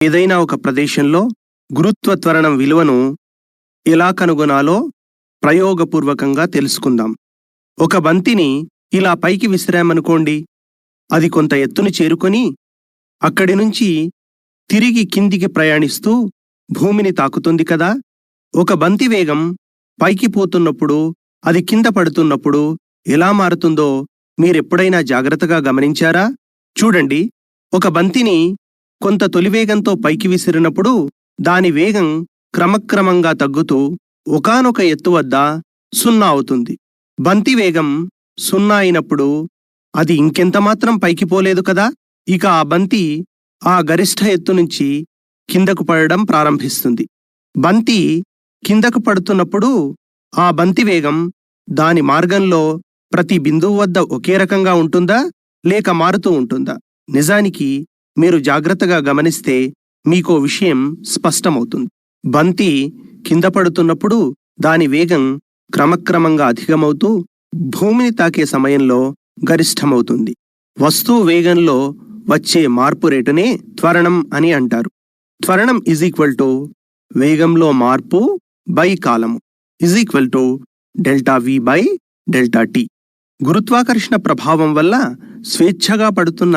ఏదైనా ఒక ప్రదేశంలో గురుత్వ త్వరణం విలువను ఎలా కనుగొనాలో ప్రయోగపూర్వకంగా తెలుసుకుందాం. ఒక బంతిని ఇలా పైకి విసిరామనుకోండి. అది కొంత ఎత్తును చేరుకొని అక్కడి నుంచి తిరిగి కిందికి ప్రయాణిస్తూ భూమిని తాకుతుంది కదా. ఒక బంతి వేగం పైకి పోతున్నప్పుడు, అది కింద పడుతున్నప్పుడు ఎలా మారుతుందో మీరెప్పుడైనా జాగ్రత్తగా గమనించారా? చూడండి, ఒక బంతిని కొంత తొలివేగంతో పైకి విసిరినప్పుడు దాని వేగం క్రమక్రమంగా తగ్గుతూ ఒకానొక ఎత్తు వద్ద 0 అవుతుంది. బంతి వేగం 0 అయినప్పుడు అది ఇంకెంతమాత్రం పైకి పోలేదు కదా. ఇక ఆ బంతి ఆ గరిష్ఠ ఎత్తు నుంచి కిందకు పడడం ప్రారంభిస్తుంది. బంతి కిందకు పడుతున్నప్పుడు ఆ బంతి వేగం దాని మార్గంలో ప్రతి బిందువు వద్ద ఒకే రకంగా ఉంటుందా, లేక మారుతూ ఉంటుందా? నిజానికి మీరు జాగ్రత్తగా గమనిస్తే మీకో విషయం స్పష్టమవుతుంది. బంతి కింద పడుతున్నప్పుడు దాని వేగం క్రమక్రమంగా అధికమవుతూ భూమిని తాకే సమయంలో గరిష్టమవుతుంది. వస్తువు వేగంలో వచ్చే మార్పు రేటునే త్వరణం అని అంటారు. త్వరణం వేగంలో మార్పు బై కాలము ΔV/ΔT. గురుత్వాకర్షణ ప్రభావం వల్ల స్వేచ్ఛగా పడుతున్న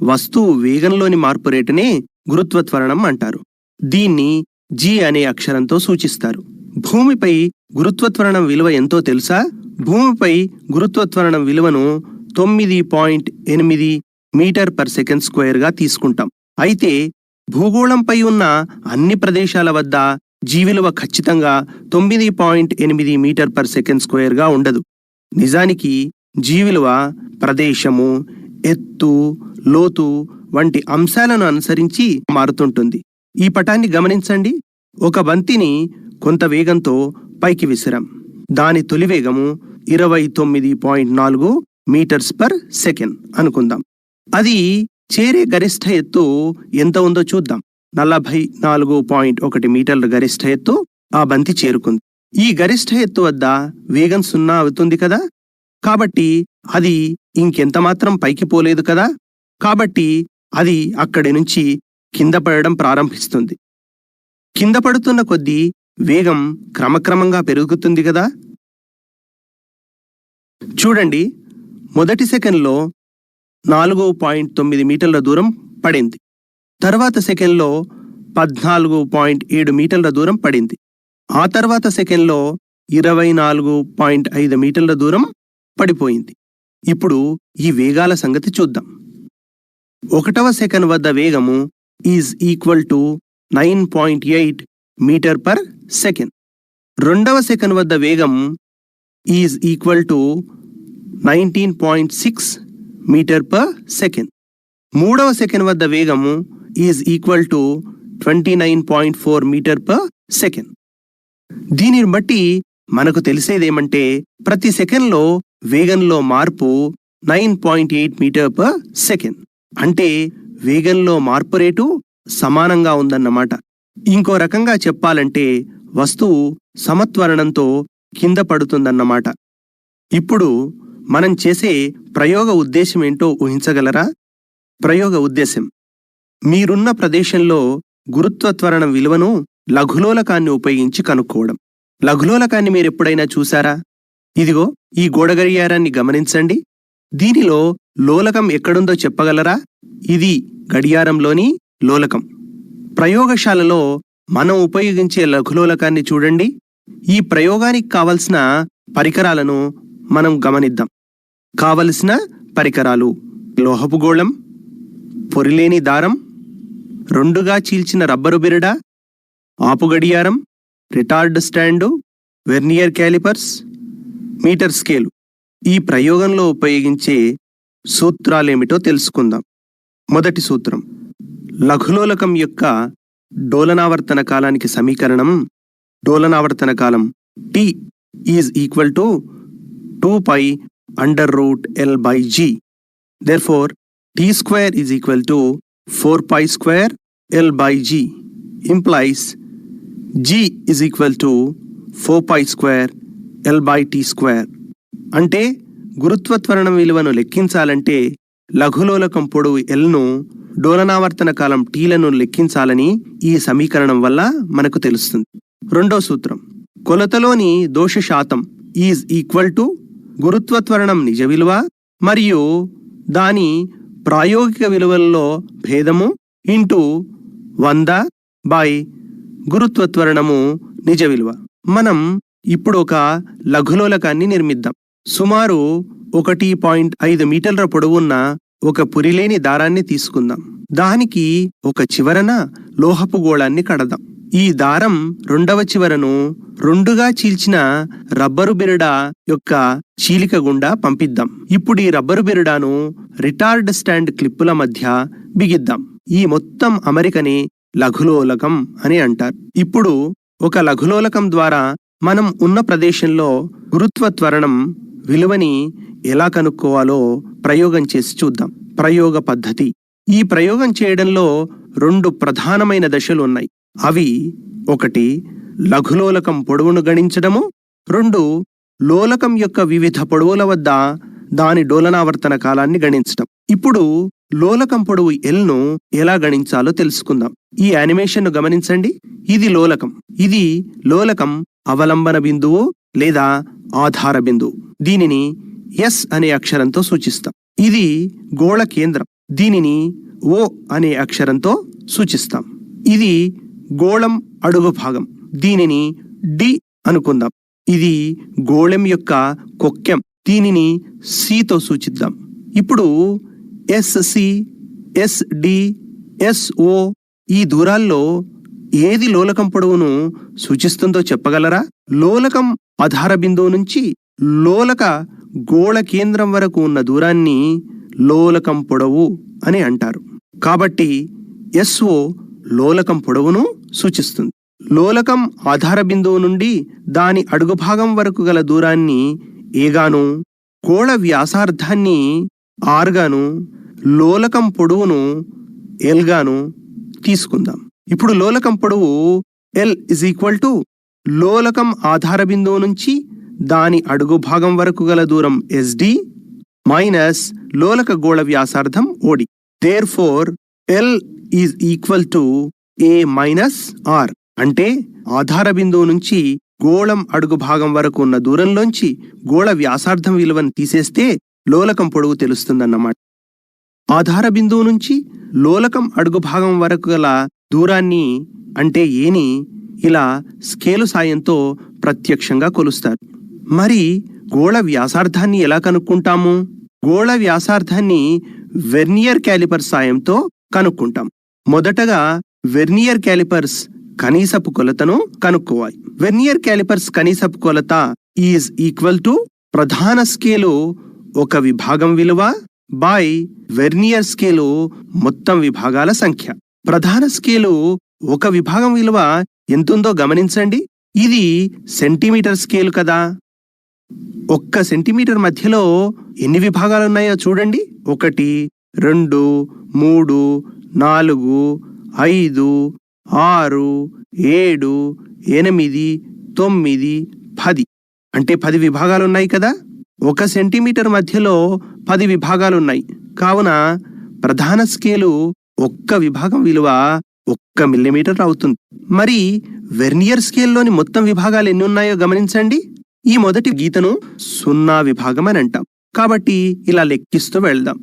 వస్తువు వేగంలోని మార్పు రేటునే గురుత్వ త్వరణం అంటారు. దీన్ని G అనే అక్షరంతో సూచిస్తారు. భూమిపై గురుత్వ త్వరణం విలువ ఎంతో తెలుసా? భూమిపై గురుత్వ త్వరణం విలువను 9.8 మీటర్/సెకండ్² తీసుకుంటాం. అయితే భూగోళంపై ఉన్న అన్ని ప్రదేశాల వద్ద G విలువ ఖచ్చితంగా 9.8 మీటర్/సెకండ్² ఉండదు. నిజానికి G విలువ ప్రదేశము, ఎత్తు, లోతు వంటి అంశాలను అనుసరించి మారుతుంటుంది. ఈ పటాన్ని గమనించండి. ఒక బంతిని కొంత వేగంతో పైకి విసిరాం. దాని తొలి వేగము 29.4 మీటర్స్/సెకండ్ అనుకుందాం. అది చేరే గరిష్ఠ ఎత్తు ఎంత ఉందో చూద్దాం. 44.1 మీటర్ల గరిష్ఠ ఎత్తు ఆ బంతి చేరుకుంది. ఈ గరిష్ఠ ఎత్తు వద్ద వేగం 0 అవుతుంది కదా. కాబట్టి అది ఇంకెంతమాత్రం పైకి పోలేదు కదా. కాబట్టి అది అక్కడి నుంచి కింద పడడం ప్రారంభిస్తుంది. కింద పడుతున్న కొద్దీ వేగం క్రమక్రమంగా పెరుగుతుంది కదా. చూడండి, మొదటి సెకండ్లో 4.9 మీటర్ల దూరం పడింది. తర్వాత సెకండ్లో 14.7 మీటర్ల దూరం పడింది. ఆ తర్వాత సెకండ్లో 24.5 మీటర్ల దూరం పడిపోయింది. ఇప్పుడు ఈ వేగాల సంగతి చూద్దాం. 1వ సెకండ్ వద్ద వేగము 9.8 మీటర్/సెకండ్. 2వ సెకండ్ వద్ద వేగం 19.6 మీటర్/సెకండ్. 3వ సెకండ్ వద్ద వేగము 29.4 మీటర్/సెకండ్. దీనిని బట్టి మనకు తెలిసేదేమంటే ప్రతి సెకండ్లో వేగంలో మార్పు 9.8 మీటర్/సెకండ్. అంటే వేగంలో మార్పు రేటు సమానంగా ఉందన్నమాట. ఇంకో రకంగా చెప్పాలంటే వస్తువు సమత్వరణంతో కింద పడుతుందన్నమాట. ఇప్పుడు మనం చేసే ప్రయోగ ఉద్దేశం ఏంటో ఊహించగలరా? ప్రయోగ ఉద్దేశం: మీరున్న ప్రదేశంలో గురుత్వ త్వరణం విలువను లఘులోలకాన్ని ఉపయోగించి కనుక్కోవడం. లఘులోలకాన్ని మీరెప్పుడైనా చూశారా? ఇదిగో ఈ గోడ గడియారాన్ని గమనించండి. దీనిలో లోలకం ఎక్కడుందో చెప్పగలరా? ఇది గడియారంలోని లోలకం. ప్రయోగశాలలో మనం ఉపయోగించే లఘులోలకాన్ని చూడండి. ఈ ప్రయోగానికి కావలసిన పరికరాలను మనం గమనిద్దాం. కావలసిన పరికరాలు: లోహపు గోళం, పొరిలేని దారం, 2గా చీల్చిన రబ్బరు బిరడ, ఆపు గడియారం, retort stand, vernier callipers, metre scale. ఈ ప్రయోగంలో ఉపయోగించే సూత్రాలేమిటో తెలుసుకుందాం. మొదటి సూత్రం: లఘులోలకం యొక్క డోలనావర్తన కాలానికి సమీకరణం. డోలనావర్తన కాలం T = 2π√L/G. Therefore, T² = 4π²L/G implies G = 4π²L/T². అంటే గురుత్వ త్వరణం విలువను లెక్కించాలంటే లఘులోలకం పొడవు Lను డోలనావర్తన కాలం టీలను లెక్కించాలని ఈ సమీకరణం వల్ల మనకు తెలుస్తుంది. రెండో సూత్రం, కొలతలోని దోష శాతం ఈజ్ ఈక్వల్ టు గురుత్వ త్వరణం నిజ విలువ మరియు దాని ప్రాయోగిక విలువల్లో భేదము ఇంటూ 100 బై గురుత్వ త్వరణము నిజ విలువ. మనం ఇప్పుడు ఒక లఘులోలకాన్ని నిర్మిద్దాం. సుమారు 1.5 మీటర్ల పొడవున్న ఒక పురిలేని దారాన్ని తీసుకుందాం. దానికి ఒక చివరన లోహపు గోళాన్ని కడదాం. ఈ దారం రెండవ చివరను రెండుగా చీల్చిన రబ్బరు బిరడా యొక్క చీలిక గుండా పంపిద్దాం. ఇప్పుడు ఈ రబ్బరు బిరడాను రిటార్డ్ స్టాండ్ క్లిప్పుల మధ్య బిగిద్దాం. ఈ మొత్తం అమరికని లఘులోలకం అని అంటారు. ఇప్పుడు ఒక లఘులోలకం ద్వారా మనం ఉన్న ప్రదేశంలో గురుత్వ త్వరణం విలువని ఎలా కనుక్కోవాలో ప్రయోగం చేసి చూద్దాం. ప్రయోగ పద్ధతి. ఈ ప్రయోగం చేయడంలో 2 ప్రధానమైన దశలు ఉన్నాయి. అవి 1 లఘులోలకం పొడవును గణించడము, 2 లోలకం యొక్క వివిధ పొడవుల వద్ద దాని డోలనావర్తన కాలాన్ని గణించడం. ఇప్పుడు లోలకం పొడవు ఎల్ను ఎలా గణించాలో తెలుసుకుందాం. ఈ యానిమేషన్ను గమనించండి. ఇది లోలకం అవలంబన బిందువు లేదా ఆధార బిందువు. దీనిని ఎస్ అనే అక్షరంతో సూచిస్తాం. ఇది గోళ కేంద్రం. దీనిని ఓ అనే అక్షరంతో సూచిస్తాం. ఇది గోళం అడుగు భాగం. దీనిని డి అనుకుందాం. ఇది గోళం యొక్క కొక్కెం. దీనిని సితో సూచిద్దాం. ఇప్పుడు ఎస్సి, ఎస్డి, ఎస్ఓ ఈ దూరాల్లో ఏది లోలకం పొడవును సూచిస్తుందో చెప్పగలరా? లోలకం ఆధార బిందువు నుంచి లోలక గోళ కేంద్రం వరకు ఉన్న దూరాన్ని లోలకం పొడవు అని అంటారు. కాబట్టి ఎస్ఓ లోలకం పొడవును సూచిస్తుంది. లోలకం ఆధార బిందువు నుండి దాని అడుగు భాగం వరకు గల దూరాన్ని ఏగాను, గోళ వ్యాసార్థాన్ని ఆర్గాను, లోలకం పొడవును ఎల్గాను తీసుకుందాం. ఇప్పుడు లోలకం పొడవు ఎల్ ఇజ్ ఈక్వల్ టు లోలకం ఆధార బిందువు నుంచి దాని అడుగు భాగం వరకు గల దూరం ఎస్డి మైనస్ లోలక గోళ వ్యాసార్థం ఓడి. Therefore L is equal to a minus R. అంటే ఆధార బిందువు నుంచి గోళం అడుగు భాగం వరకు ఉన్న దూరంలోంచి గోళ వ్యాసార్థం విలువను తీసేస్తే లోలకం పొడవు తెలుస్తుందన్నమాట. ఆధార బిందువు నుంచి లోలకం అడుగు భాగం వరకు గల దూరాన్ని అంటే ఏని ఇలా స్కేలు సాయంతో ప్రత్యక్షంగా కొలుస్తారు. మరి గోళ వ్యాసార్థాన్ని ఎలా కనుక్కుంటాము? గోళ వ్యాసార్థాన్ని వెర్నియర్ క్యాలిపర్ సాయంతో కనుక్కుంటాం. మొదటగా వెర్నియర్ క్యాలిపర్స్ కనీసపు కొలతను కనుక్కోవాలి. వెర్నియర్ క్యాలిపర్స్ కనీసపు కొలత ఈజ్ ఈక్వల్ టు ప్రధాన స్కేలు ఒక విభాగం విలువ బై వెర్నియర్ స్కేలు మొత్తం విభాగాల సంఖ్య. ప్రధాన స్కేలు ఒక విభాగం విలువ ఎంతుందో గమనించండి. ఇది సెంటీమీటర్ స్కేలు కదా. 1 సెంటీమీటర్ మధ్యలో ఎన్ని విభాగాలున్నాయో చూడండి. 1, 2, 3, 4, 5, 6, 7, 8, 9, 10 అంటే 10 విభాగాలున్నాయి కదా. 1 సెంటీమీటర్ మధ్యలో 10 విభాగాలున్నాయి. కావున ప్రధాన స్కేలు 1 విభాగం విలువ 1 మిల్లీమీటర్ అవుతుంది. మరి వెర్నియర్ స్కేల్లోని మొత్తం విభాగాలు ఎన్ని ఉన్నాయో గమనించండి. ఈ మొదటి గీతను 0 విభాగం అని అంటాం. కాబట్టి ఇలా లెక్కిస్తూ వెళ్దాం.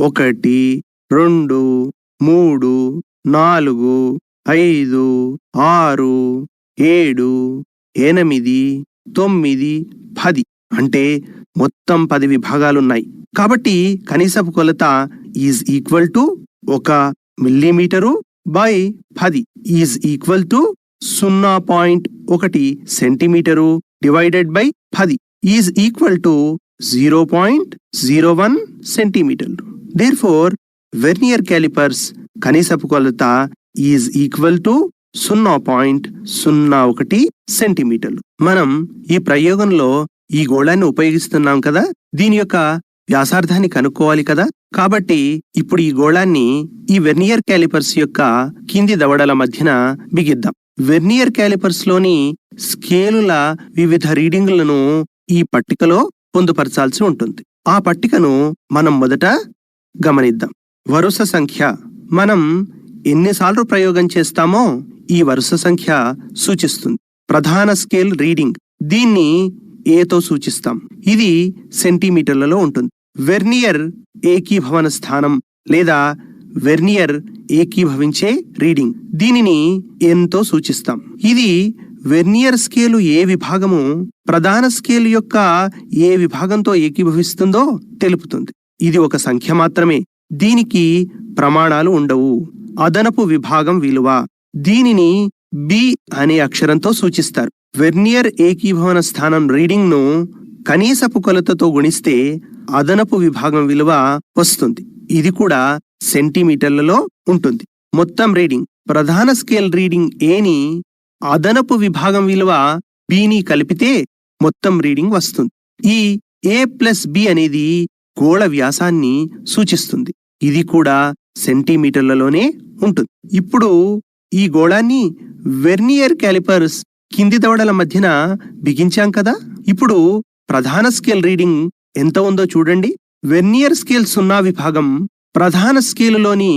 1, 2, 3, 4, 5, 6, 7, 8, 9, 10 అంటే మొత్తం 10 విభాగాలున్నాయి. కాబట్టి కనీసపు కొలత is equal to 1 millimetre by 10 is equal to 0.1 centimetre divided by 10 is equal to 0.01 సెంటీమీటర్లు. దేర్ఫోర్ వెర్నియర్ క్యాలిపర్స్ కనీసపు కొలత ఈజ్ ఈక్వల్ టు 0.01 సెంటీమీటర్లు. మనం ఈ ప్రయోగంలో ఈ గోళాన్ని ఉపయోగిస్తున్నాం కదా. దీని యొక్క వ్యాసార్థాన్ని కనుక్కోవాలి కదా. కాబట్టి ఇప్పుడు ఈ గోళాన్ని ఈ వెర్నియర్ క్యాలిపర్స్ యొక్క కింది దవడల మధ్యన బిగిద్దాం. వెర్నియర్ క్యాలిపర్స్ లోని స్కేలుల వివిధ రీడింగులను ఈ పట్టికలో పొందుపరచాల్సి ఉంటుంది. ఆ పట్టికను మనం మొదట గమనిద్దాం. వరుస సంఖ్య మనం ఎన్నిసార్లు ప్రయోగం చేస్తామో ఈ వరుస సంఖ్య సూచిస్తుంది. ప్రధాన స్కేల్ రీడింగ్, దీన్ని ఏతో సూచిస్తాం. ఇది సెంటీమీటర్లలో ఉంటుంది. వెర్నియర్ ఏకీభవన స్థానం లేదా వెర్నియర్ ఏకీభవించే రీడింగ్, దీనిని ఎన్తో సూచిస్తాం. ఇది వెర్నియర్ స్కేలు ఏ విభాగము ప్రధాన స్కేలు యొక్క ఏ విభాగంతో ఏకీభవిస్తుందో తెలుపుతుంది. ఇది ఒక సంఖ్య మాత్రమే, దీనికి ప్రమాణాలు ఉండవు. అదనపు విభాగం విలువ, దీనిని బి అనే అక్షరంతో సూచిస్తారు. వెర్నియర్ ఏకీభవన స్థానం రీడింగ్ ను కనీసపు కొలతతో గుణిస్తే అదనపు విభాగం విలువ వస్తుంది. ఇది కూడా సెంటీమీటర్లలో ఉంటుంది. మొత్తం రీడింగ్, ప్రధాన స్కేల్ రీడింగ్ ఏని అదనపు విభాగం విలువ బిని కలిపితే మొత్తం రీడింగ్ వస్తుంది. ఈ ఏ ప్లస్ బి అనేది గోళ వ్యాసాన్ని సూచిస్తుంది. ఇది కూడా సెంటీమీటర్లలోనే ఉంటుంది. ఇప్పుడు ఈ గోళాన్ని వెర్నియర్ క్యాలిపర్స్ కింది దవడల మధ్యన బిగించాం కదా. ఇప్పుడు ప్రధాన స్కేల్ రీడింగ్ ఎంత ఉందో చూడండి. వెర్నియర్ స్కేల్ 0 విభాగం ప్రధాన స్కేలులోని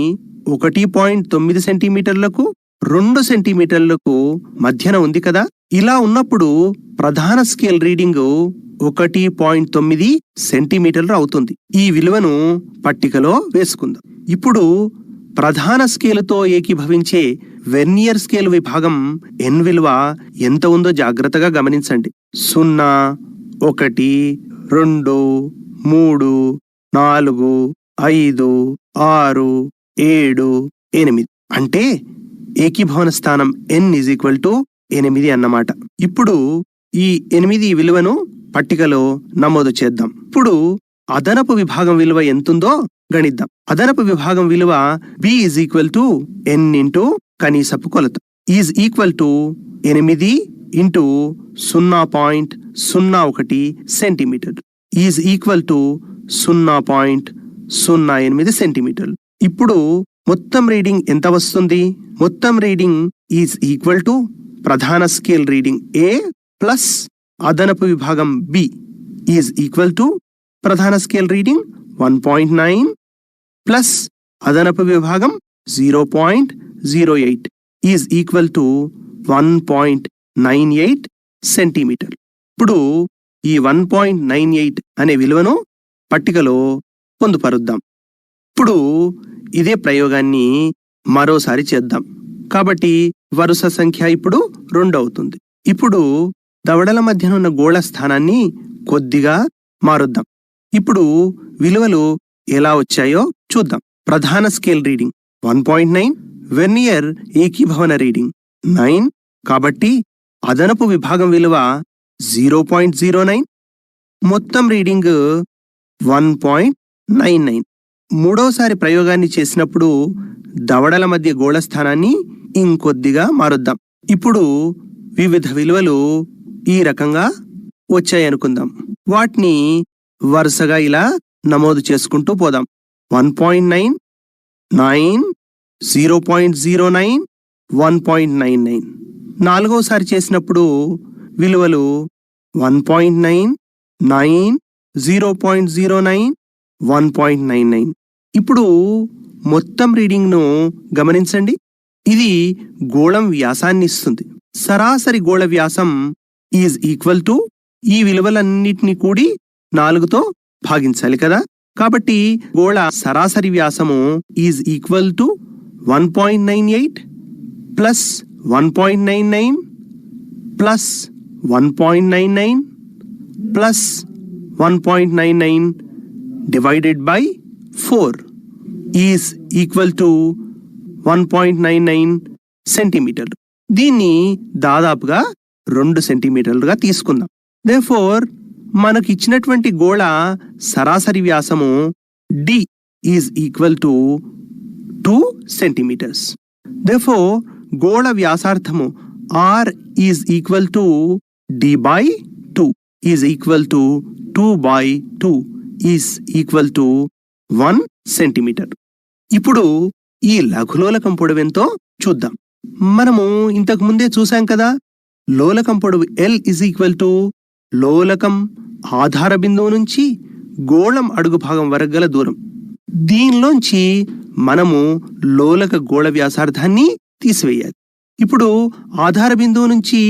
1.9 సెంటీమీటర్లకు 2 సెంటీమీటర్లకు మధ్యన ఉంది కదా. ఇలా ఉన్నప్పుడు ప్రధాన స్కేల్ రీడింగ్ 1.9 సెంటీమీటర్లు అవుతుంది. ఈ విలువను పట్టికలో వేసుకుందాం. ఇప్పుడు ప్రధాన స్కేలుతో ఏకీభవించే వెర్నియర్ స్కేల్ విభాగం ఎన్ విలువ ఎంత ఉందో జాగ్రత్తగా గమనించండి. 0, 1, 2, 3, 4, 5, 6, 7, 8 అంటే ఏకీభవన స్థానం n = 8 అన్నమాట. ఇప్పుడు ఈ 8 విలువను పట్టికలో నమోదు చేద్దాం. ఇప్పుడు అదనపు విభాగం విలువ ఎంతుందో గణిద్దాం. అదనపు విభాగం విలువ b = n × కనీసపు కొలత = 8 × 0.01 సెంటీమీటర్ = 0.08 సెంటీమీటర్లు. ఇప్పుడు మొత్తం రీడింగ్ ఎంత వస్తుంది? మొత్తం రీడింగ్ = ప్రధాన స్కేల్ రీడింగ్ a ప్లస్ అదనపు విభాగం b = ప్రధాన స్కేల్ రీడింగ్ 1.9 ప్లస్ అదనపు విభాగం 0.08 = 1.98 సెంటీమీటర్. ఇప్పుడు ఈ 1.98 అనే విలువను పట్టికలో పొందుపరుద్దాం. ఇప్పుడు ఇదే ప్రయోగాన్ని మరోసారి చేద్దాం. కాబట్టి వరుస సంఖ్య ఇప్పుడు 2 అవుతుంది. ఇప్పుడు దవడల మధ్యనున్న గోళ స్థానాన్ని కొద్దిగా మారుద్దాం. ఇప్పుడు విలువలు ఎలా వచ్చాయో చూద్దాం. ప్రధాన స్కేల్ రీడింగ్ 1.9, వెర్నియర్ ఏకీభవన రీడింగ్ 9, కాబట్టి అదనపు విభాగం విలువ 0.09, మొత్తం రీడింగ్ 1.99. మూడోసారి ప్రయోగాన్ని చేసినప్పుడు దవడల మధ్య గోళ స్థానాన్ని ఇంకొద్దిగా మారుద్దాం. ఇప్పుడు వివిధ విలువలు ఈ రకంగా వచ్చాయనుకుందాం. వాటిని వరుసగా ఇలా నమోదు చేసుకుంటూ పోదాం. 1.9, 9, 0.09, 1.99. నాలుగోసారి చేసినప్పుడు విలువలు 1.9, 9, 0.09, 1.99. ఇప్పుడు మొత్తం రీడింగ్ను గమనించండి. ఇది గోళం వ్యాసాన్ని ఇస్తుంది. సరాసరి గోళ వ్యాసం = ఈ విలువలన్నిటినీ కూడి 4తో భాగించాలి కదా. కాబట్టి గోళ సరాసరి వ్యాసము = 1.98 plus 1.99 plus 1.99 plus 1.99 divided by 4 = 1.99 సెంటీమీటర్లు. దీన్ని దాదాపుగా 2 సెంటీమీటర్లుగా తీసుకుందాం. దేర్ఫోర్ మనకు ఇచ్చినటువంటి గోళ సరాసరి వ్యాసము d = 2 సెంటీమీటర్స్. దేర్ఫోర్ గోళ వ్యాసార్థము r = d/2 = 2/2 = 1 సెంటీమీటర్. ఇప్పుడు ఈ లఘులోలకం పొడవెంతో చూద్దాం. మనము ఇంతకు ముందే చూసాం కదా. లోలకం పొడవు L = లోలకం ఆధార బిందువు నుంచి గోళం అడుగు భాగం వరకు గల దూరం. దీనిలోంచి మనము లోలక గోళ వ్యాసార్థాన్ని తీసివేయాలి. ఇప్పుడు ఆధార బిందువు నుంచి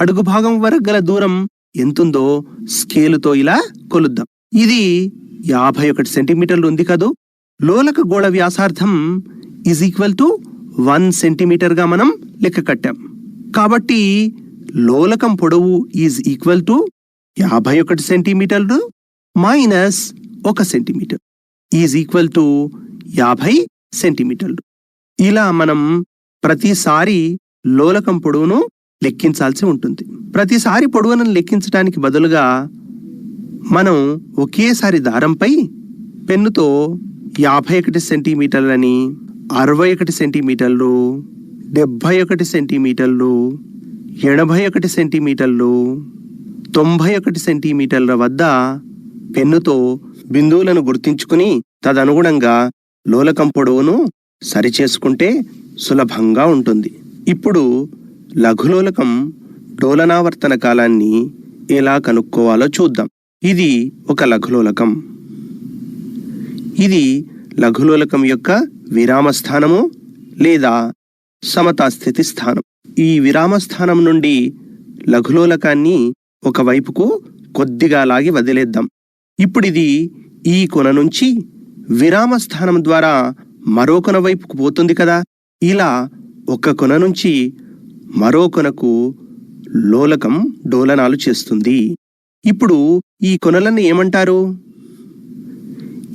అడుగు భాగం వరకు గల దూరం ఎంతుందో స్కేలుతో ఇలా కొలుద్దాం. ఇది 51 సెంటీమీటర్లు ఉంది కదూ. లోలక గోళ వ్యాసార్థం ఈజ్ ఈక్వల్ టు 1 సెంటీమీటర్గా మనం లెక్క కట్టాం. కాబట్టి లోలకం పొడవు ఈజ్ ఈక్వల్ టు 51 సెంటీమీటర్లు minus 1 centimetre is equal to 50 సెంటీమీటర్లు. ఇలా మనం ప్రతిసారి లోలకం పొడవును లెక్కించాల్సి ఉంటుంది. ప్రతిసారి పొడవును లెక్కించడానికి బదులుగా మనం ఒకేసారి దారంపై పెన్నుతో 51 సెంటీమీటర్లని, 61 సెంటీమీటర్లు, 71 సెంటీమీటర్లు, 81 సెంటీమీటర్లు, 91 సెంటీమీటర్ల వద్ద పెన్నుతో బిందువులను గుర్తించుకుని తదనుగుణంగా లోలకం పొడవును సరిచేసుకుంటే సులభంగా ఉంటుంది. ఇప్పుడు లఘులోలకం డోలనావర్తన కాలాన్ని ఎలా కనుక్కోవాలో చూద్దాం. ఇది ఒక లఘులోలకం. ఇది లఘులోలకం యొక్క విరామస్థానము లేదా సమతాస్థితి స్థానం. ఈ విరామస్థానం నుండి లఘులోలకాన్ని ఒకవైపుకు కొద్దిగా లాగి వదిలేద్దాం. ఇప్పుడిది ఈ కొన నుంచి విరామస్థానం ద్వారా మరో కొన వైపుకు పోతుంది కదా. ఇలా ఒక కొన నుంచి మరో కొనకు లోలకం డోలనాలు చేస్తుంది. ఇప్పుడు ఈ కొనలను ఏమంటారు?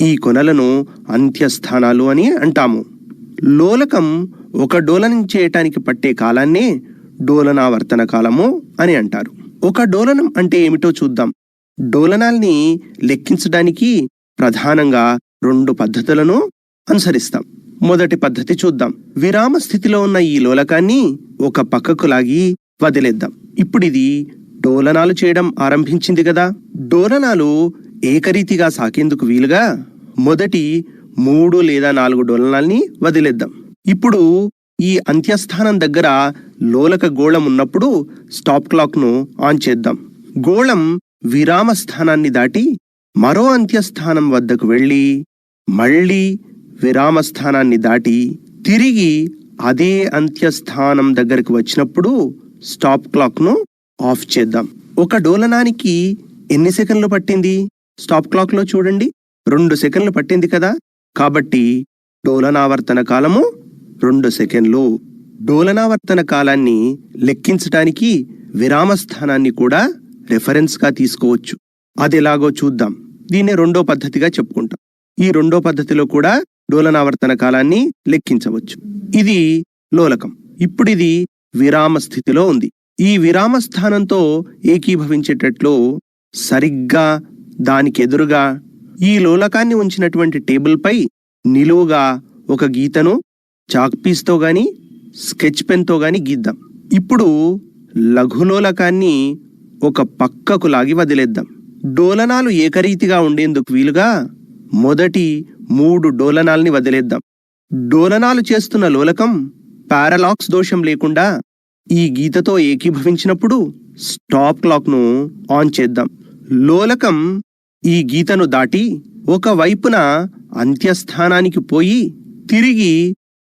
ఈ కొనలను అంత్యస్థానాలు అని అంటాము. లోలకం ఒక డోలనం చేయటానికి పట్టే కాలాన్నే డోలనావర్తన కాలము అని అంటారు. ఒక డోలనం అంటే ఏమిటో చూద్దాం. డోలనాల్ని లెక్కించడానికి ప్రధానంగా 2 పద్ధతులను అనుసరిస్తాం. మొదటి పద్ధతి చూద్దాం. విరామ స్థితిలో ఉన్న ఈ లోలకాన్ని ఒక పక్కకు లాగి వదిలేద్దాం. ఇప్పుడిది డోలనాలు చేయడం ఆరంభించింది కదా. డోలనాలు ఏకరీతిగా సాకేందుకు వీలుగా మొదటి 3 లేదా 4 డోలనాల్ని వదిలేద్దాం. ఇప్పుడు ఈ అంత్యస్థానం దగ్గర లోలక గోళం ఉన్నప్పుడు స్టాప్ క్లాక్ను ఆన్ చేద్దాం. గోళం విరామ స్థానాన్ని దాటి మరో అంత్యస్థానం వద్దకు వెళ్ళి మళ్ళీ విరామస్థానాన్ని దాటి తిరిగి అదే అంత్యస్థానం దగ్గరకు వచ్చినప్పుడు స్టాప్ క్లాక్ను ఆఫ్ చేద్దాం. ఒక డోలనానికి ఎన్ని సెకండ్లు పట్టింది? స్టాప్ క్లాక్లో చూడండి, 2 సెకండ్లు పట్టింది కదా. కాబట్టి డోలనావర్తన కాలము 2 సెకండ్లు. డోలనావర్తన కాలాన్ని లెక్కించటానికి విరామస్థానాన్ని కూడా రెఫరెన్స్గా తీసుకోవచ్చు. అదెలాగో చూద్దాం. దీన్ని 2వ పద్ధతిగా చెప్పుకుంటాం. ఈ 2వ పద్ధతిలో కూడా డోలనావర్తన కాలాన్ని లెక్కించవచ్చు. ఇది లోలకం. ఇప్పుడిది విరామ స్థితిలో ఉంది. ఈ విరామస్థానంతో ఏకీభవించేటట్లు సరిగ్గా దానికి ఎదురుగా ఈ లోలకాన్ని ఉంచినటువంటి టేబుల్పై నిలువుగా ఒక గీతను చాక్పీస్తో గాని స్కెచ్ పెన్తో గాని గీద్దాం. ఇప్పుడు లఘులోలకాన్ని ఒక పక్కకు లాగి వదిలేద్దాం. డోలనాలు ఏకరీతిగా ఉండేందుకు వీలుగా మొదటి 3 డోలనాల్ని వదిలేద్దాం. డోలనాలు చేస్తున్న లోలకం పారలాక్స్ దోషం లేకుండా ఈ గీతతో ఏకీభవించినప్పుడు స్టాప్ క్లాక్ను ఆన్ చేద్దాం. లోలకం ఈ గీతను దాటి ఒక వైపున అంత్యస్థానానికి పోయి తిరిగి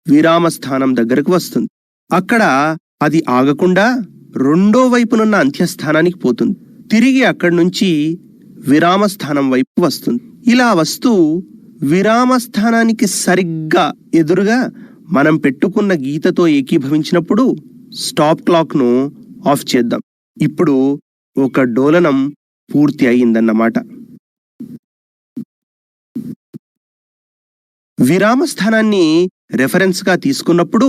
విరామస్థానం దగ్గరకు వస్తుంది. అక్కడ అది ఆగకుండా 2వ వైపునున్న అంత్యస్థానానికి పోతుంది. తిరిగి అక్కడి నుంచి విరామస్థానం వైపు వస్తుంది. ఇలా వస్తూ విరామస్థానానికి సరిగ్గా ఎదురుగా మనం పెట్టుకున్న గీతతో ఏకీభవించినప్పుడు స్టాప్ క్లాక్ను ఆఫ్ చేద్దాం. ఇప్పుడు ఒక డోలనం పూర్తి అయిందన్నమాట. విరామస్థానాన్ని రెఫరెన్స్గా తీసుకున్నప్పుడు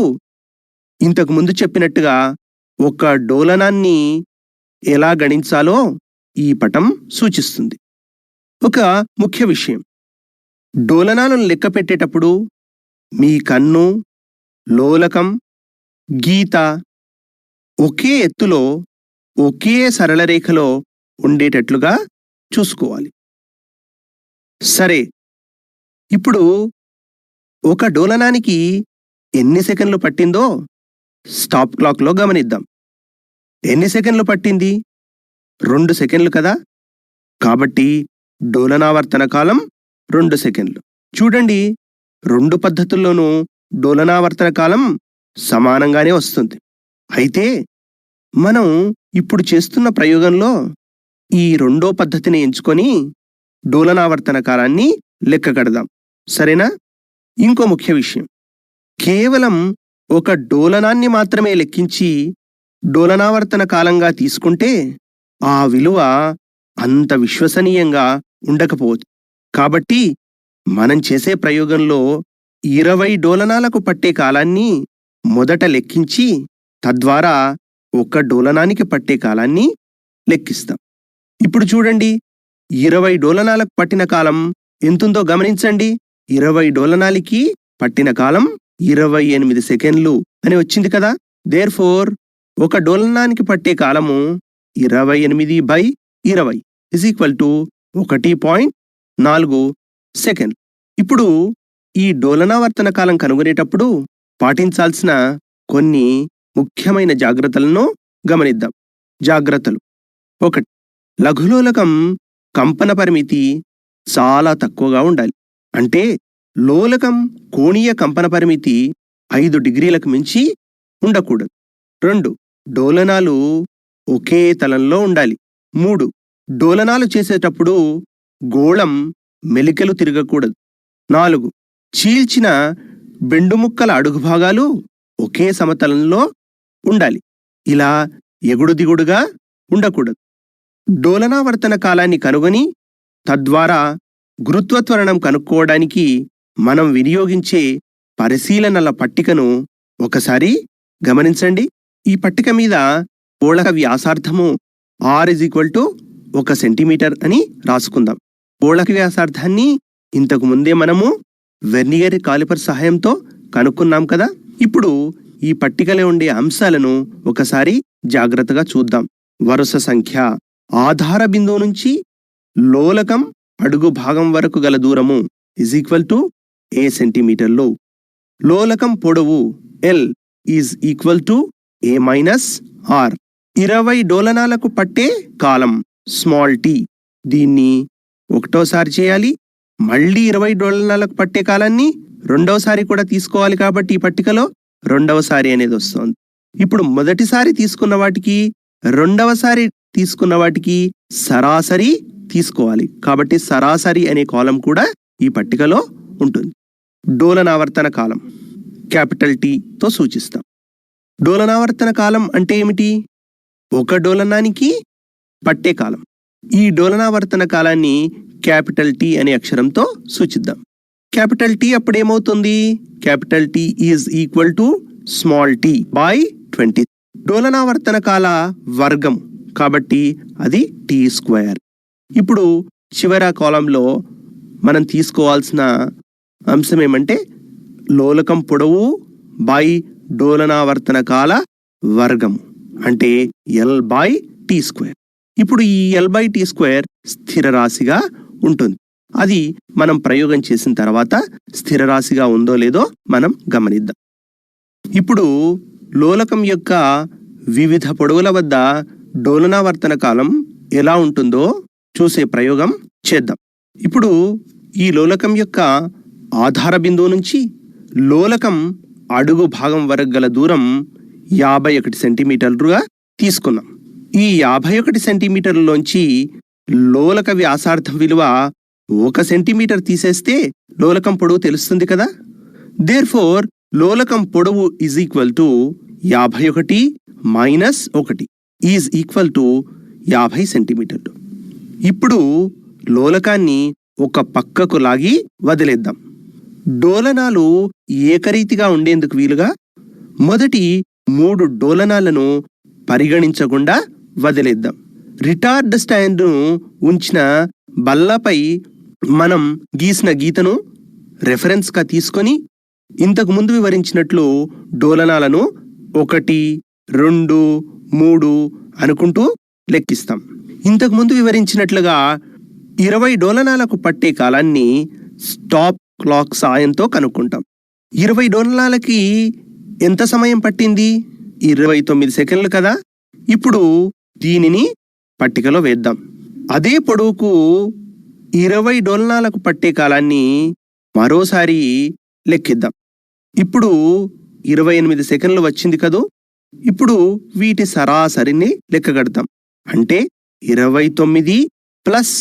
ఇంతకు ముందు చెప్పినట్టుగా ఒక డోలనాన్ని ఎలా గణించాలో ఈ పటం సూచిస్తుంది. ఒక ముఖ్య విషయం, డోలనాలను లెక్క పెట్టేటప్పుడు మీ కన్ను, లోలకం, గీత ఒకే ఎత్తులో ఒకే సరళ రేఖలో ఉండేటట్లుగా చూసుకోవాలి. సరే, ఇప్పుడు ఒక డోలనానికి ఎన్ని సెకండ్లు పట్టిందో స్టాప్ క్లాక్లో గమనిద్దాం. ఎన్ని సెకండ్లు పట్టింది? 2 సెకండ్లు కదా. కాబట్టి డోలనావర్తన కాలం 2 సెకండ్లు. చూడండి, రెండు పద్ధతుల్లోనూ డోలనావర్తన కాలం సమానంగానే వస్తుంది. అయితే మనం ఇప్పుడు చేస్తున్న ప్రయోగంలో ఈ రెండో పద్ధతిని ఎంచుకొని డోలనావర్తన కాలాన్ని లెక్క కడదాం. సరేనా? ఇంకో ముఖ్య విషయం, కేవలం ఒక డోలనాన్ని మాత్రమే లెక్కించి డోలనావర్తన కాలంగా తీసుకుంటే ఆ విలువ అంత విశ్వసనీయంగా ఉండకపోవచ్చు. కాబట్టి మనం చేసే ప్రయోగంలో 20 డోలనాలకు పట్టే కాలాన్ని మొదట లెక్కించి తద్వారా ఒక డోలనానికి పట్టే కాలాన్ని లెక్కిస్తాం. ఇప్పుడు చూడండి, 20 డోలనాలకు పట్టిన కాలం ఎంతుందో గమనించండి. 20 డోలనాలకి పట్టిన కాలం 28 సెకండ్లు అని వచ్చింది కదా. దేర్ఫోర్ ఒక డోలనానికి పట్టే కాలము 28/20 1.4 సెకండ్. ఇప్పుడు ఈ డోలనావర్తన కాలం కనుగొనేటప్పుడు పాటించాల్సిన కొన్ని ముఖ్యమైన జాగ్రత్తలను గమనిద్దాం. జాగ్రత్తలు: 1. లఘులోలకం కంపన పరిమితి చాలా తక్కువగా ఉండాలి. అంటే లోలకం కోణీయ కంపన పరిమితి 5 డిగ్రీలకు మించి ఉండకూడదు. 2. డోలనాలు ఒకే తలంలో ఉండాలి. 3. డోలనాలు చేసేటప్పుడు గోళం మెలికలు తిరగకూడదు. 4. చీల్చిన బెండుముక్కల అడుగు భాగాలు ఒకే సమతలంలో ఉండాలి. ఇలా ఎగుడు దిగుడుగా ఉండకూడదు. డోలనావర్తన కాలాన్ని కనుగొని తద్వారా గురుత్వత్వరణం కనుక్కోవడానికి మనం వినియోగించే పరిశీలనల పట్టికను ఒకసారి గమనించండి. ఈ పట్టిక మీద గోళక వ్యాసార్థము r = 1 సెంటీమీటర్ అని రాసుకుందాం. గోళక వ్యాసార్థాన్ని ఇంతకు ముందే మనము వెర్నియర్ కాలిపర్ సహాయంతో కనుక్కున్నాం కదా. ఇప్పుడు ఈ పట్టికలో ఉండే అంశాలను ఒకసారి జాగ్రత్తగా చూద్దాం. వరుస సంఖ్య: ఆధార బిందువు నుంచి లోలకం అడుగు భాగం వరకు గల దూరము a సెంటీమీటర్లు. లోలకం పొడవు L a - r. 20 డోలనాలకు పట్టే కాలం t. దీన్ని ఒకటోసారి చేయాలి. మళ్ళీ 20 డోలనాలకు పట్టే కాలాన్ని రెండవసారి కూడా తీసుకోవాలి. కాబట్టి ఈ పట్టికలో రెండవసారి అనేది వస్తుంది. ఇప్పుడు మొదటిసారి తీసుకున్న వాటికి రెండవసారి తీసుకున్న వాటికి సరాసరి తీసుకోవాలి. కాబట్టి సరాసరి అనే కాలం కూడా ఈ పట్టికలో ఉంటుంది. డోలనావర్తన కాలం T తో సూచిస్తాం. డోలనావర్తన కాలం అంటే ఏమిటి? ఒక డోలనానికి పట్టే కాలం. ఈ డోలనావర్తన కాలాన్ని T అనే అక్షరంతో సూచిద్దాం. T అప్పుడేమవుతుంది? T = t/20. డోలనావర్తన కాల వర్గం కాబట్టి అది t². ఇప్పుడు చివర కాలంలో మనం తీసుకోవాల్సిన అంశం ఏమంటే లోలకం పొడవు బై డోలనావర్తన కాల వర్గం అంటే L/t². ఇప్పుడు ఈ L/t² స్థిర రాశిగా ఉంటుంది. అది మనం ప్రయోగం చేసిన తర్వాత స్థిర రాశిగా ఉందో లేదో మనం గమనిద్దాం. ఇప్పుడు లోలకం యొక్క వివిధ పొడవుల వద్ద డోలనావర్తన కాలం ఎలా ఉంటుందో చూసే ప్రయోగం చేద్దాం. ఇప్పుడు ఈ లోలకం యొక్క ఆధార బిందువు నుంచి లోలకం అడుగు భాగం వరకు గల దూరం 51 సెంటీమీటర్లుగా తీసుకున్నాం. ఈ 51 సెంటీమీటర్లలోంచి లోలక వ్యాసార్థం విలువ 1 సెంటీమీటర్ తీసేస్తే లోలకం పొడవు తెలుస్తుంది కదా. దేర్ఫోర్ లోలకం పొడవు = 51 - 1 50 సెంటీమీటర్లు. ఇప్పుడు లోలకాన్ని ఒక పక్కకు లాగి వదిలేద్దాం. డోలనాలు ఏకరీతిగా ఉండేందుకు వీలుగా మొదటి 3 డోలనాలను పరిగణించకుండా వదిలేద్దాం. రిటార్డ్ స్టాండ్ను ఉంచిన బల్లపై మనం గీసిన గీతను రెఫరెన్స్గా తీసుకొని ఇంతకు ముందు వివరించినట్లు డోలనాలను 1, 2, 3 అనుకుంటూ లెక్కిస్తాం. ఇంతకు ముందు వివరించినట్లుగా 20 డోలనాలకు పట్టే కాలాన్ని స్టాప్ క్లాక్ సాయంతో కనుక్కుంటాం. 20 డోలనాలకి ఎంత సమయం పట్టింది? 29 సెకండ్లు కదా. ఇప్పుడు దీనిని పట్టికలో వేద్దాం. అదే పొడవుకు 20 డోలనాలకు పట్టే కాలాన్ని మరోసారి లెక్కిద్దాం. ఇప్పుడు 28 సెకండ్లు వచ్చింది కదూ. ఇప్పుడు వీటి సరాసరిని లెక్కగడతాం. అంటే 29 plus